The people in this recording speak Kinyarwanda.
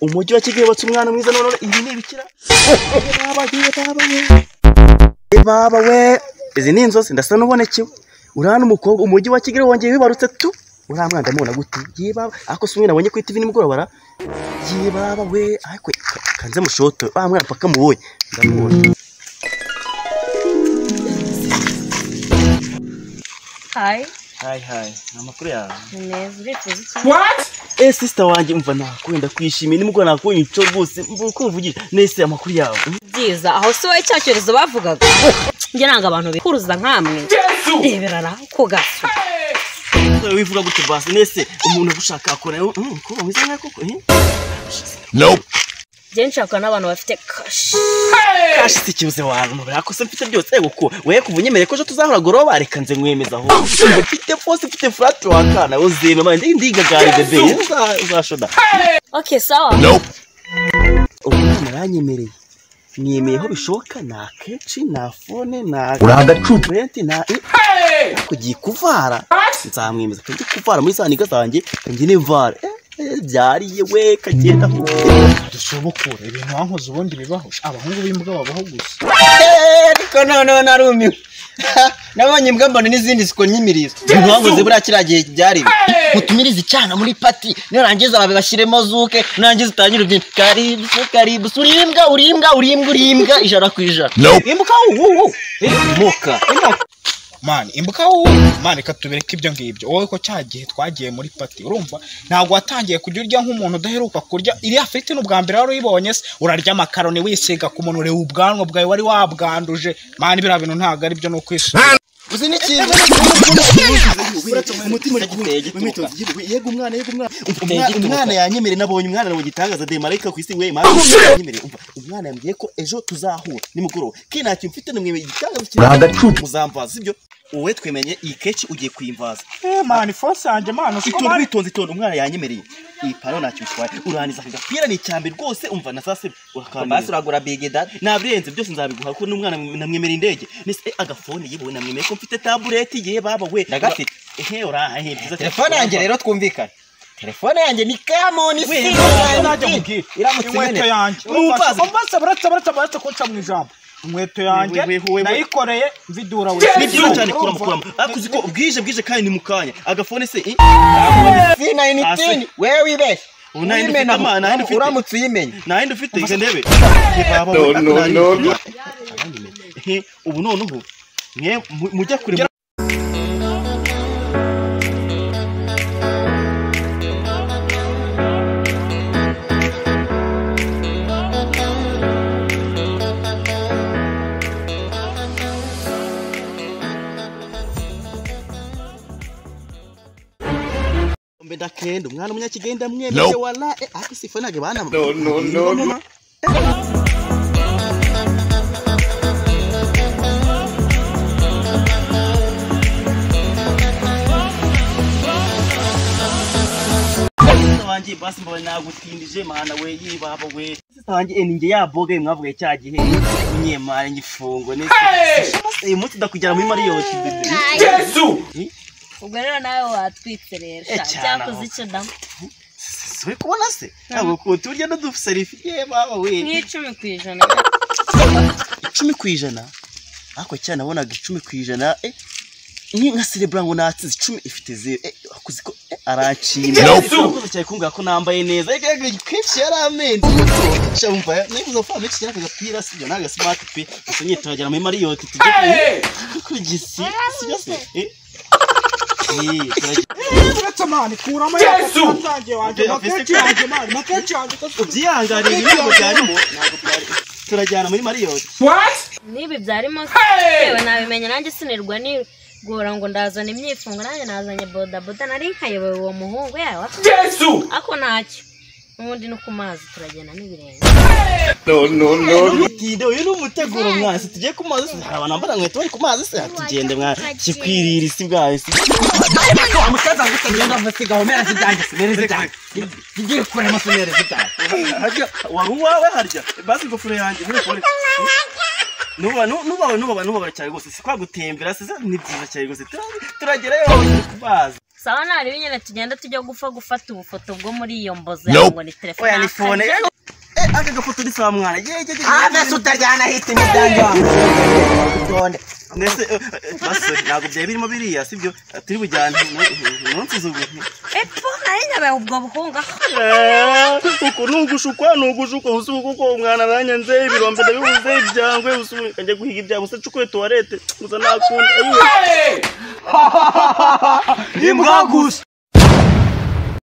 umujyi wa Kigali batse umwana mwiza none ibi ni ibikira baba we izi ni inzozi ndasa nubonekewe urana umukobwa umujyi wa Kigali wongeye wibarutse tu uramwanda mubona gute yibaba ako sumwe nabonye ku TV nimugorobara yibaba we ariko kanze mushoto mwana paka muboye ndamubona. Hi. Amakuru yawe. Neza uretse iki? What? Sister wanje umva nakwenda kwishimira nimugora nakonye ico rwose mvugira nese amakuru yawe. Byiza aho so icyakerezo bavugaga. Nge nanga abantu bikuruza nkamwe. Deberara ko gaso. Wivuga gute basi nese umuntu agushaka akora ko mwiza nkako Nope. Je nshaka n'abantu bafite cash. Cash sikibuze wantu bakose mfite byose guko we kuvunyemere ko je tuzahora goroba reka nze mwemeza aho. Mfite poste mfite flat wakana uzeme manje ndigagari bebe uzashoda. Okay sawa. Nope. Umwana aranyemereye. Niyemeyeho bishoka na kechi na phone na uragacupa na kugiye kuvara nzamwemeza kandi kuvara muri sanika zanjye kandi nevara byariye we kagenda dusobokora ibintu wankoze ubundi bibaho abahungu b'imbwa babaho gusa ariko none narumiwe nabonye imbwa mbona n'izindi siko nyimiriza ibintu wankoze buriya kiragiye byari mutumiriza cyana muri party nirangiza babe bashiremo zuke nangiza utangira ibintu karibu urimbwa ijana ku ijana imbuka muka man imbuka man katubereka ibyo ngibyo wowe ko cyagiye twagiye muri party urumva ntago watangiye kujya urya nk'umuntu udaheruka kurya iri afite n'ubwa mbere wari uyibonye se urarya makaroni wisiga ku muntu ureba ubwanwa bwawe wari wabwanduje man bira bintu ntago ari byo no kwishura uzi n'ikintu yego umwana yanyemereye nabonye umwana nawe gitangaza de marayika ku isi we yanyemereye umwana yambwiye ko ejo tuzahura nimugoroba kinaki mfite namwe gitangaza muzamvaza sibyo wowe twemenye iyi kechi ugiye kwimvaza man force anje man uko bitonze umwana yanyemereye iyi paro nacyo twaye uraniza kagapira ni cyambe rwose umva na sase urakambasa uragura big dad nabrenze byose nzabiguha ko n'umwana namwemereye indege nise agafone yibone namwemeye ko mfite tablet ye baba we ndagafite ora byiza telefone yanjye rero twumvikana telefone yanjye ni kamoni se iramutse inkweto yanjye umbasa barata koca mu ijambo inkweto yanjye nayikoreye vidura we ni byiza cyane kurama akuzi ko bwije kandi ni mukanya agafone se C19 wewe wibeshye uramutse uyimenya nahindi ufite ize ndebe no ubu noneho mwe mujya kure mbeda kendo umwana umunyakigenda mwemeye wala akisifa nage bana no wanjye basi mbona nagutindije mana we yibaba we wanjye ninge yaboga mwavuga cyagihe nyemara ngifungo nese uyu munsi ndakujyana muri mariyoti Yesu ubwo rero nawe watwitse rero cyakoze icyo dam we kubona se ntabwo ko turya no dufserifi baba we ni 10% 10% ako cyane nabonaga 10% ni nka celebra ngo natsi 10 ifite 0 akuziko aracina cyane kumbwa ko nambaye neza kwinshi yaramenze cyumva nifuza fa mix cyane kagapira sibyo naga smart pe usonye turajyana muri mariyoti tujye kugisi sibyo se Tamani kurama yatangiye wanje maketi yanjye ubyihanganiye ibintu byarimo ntabwo byari turajyana muri mariyoti what nibi byarimo yewe nabimenya nanjye sinirwa ni gora ngo ndazana imyifungo nanjye nazanye boda nari nkayobewe uwo muhungu yawe Yesu ako ntacyo ubundi no kumazi turagenda n'ibirenge no bitinde uyu n'umuteguro mwasi tugiye kumazi abantu ambara nkweto bari kumazi se tugende mwa kikwirira isi bwawe si umusaza ngutagenda mfasigaho mera zijyanye simereze cyane ngiye kure amasomereze cyane harya waruwawe harya basi gofure yanjye muri nuba cyane gose si kwa gutembera se ni byiza cyane gose turagerayo kubaza sawa nari binyene tugenda tujya gufata ubufoto bwo muri iyo mboze ngo ni telefone oya ni phone aka gafoto ni sawa mwana mbese utajyana hiti n'ibyanjye wamutonde mbese basore ntabwo byari birimo biriya sibyo turi bujyane umunsi z'ubuntu epo nari nyabaye ubwo buhunga uko nugushukwa usuko uko umwana aranyanze ibirombe ndabibuze ibyangwe usuko kajya guhiga ibyabo se cukwe toilette uza nakunda imbwa gusa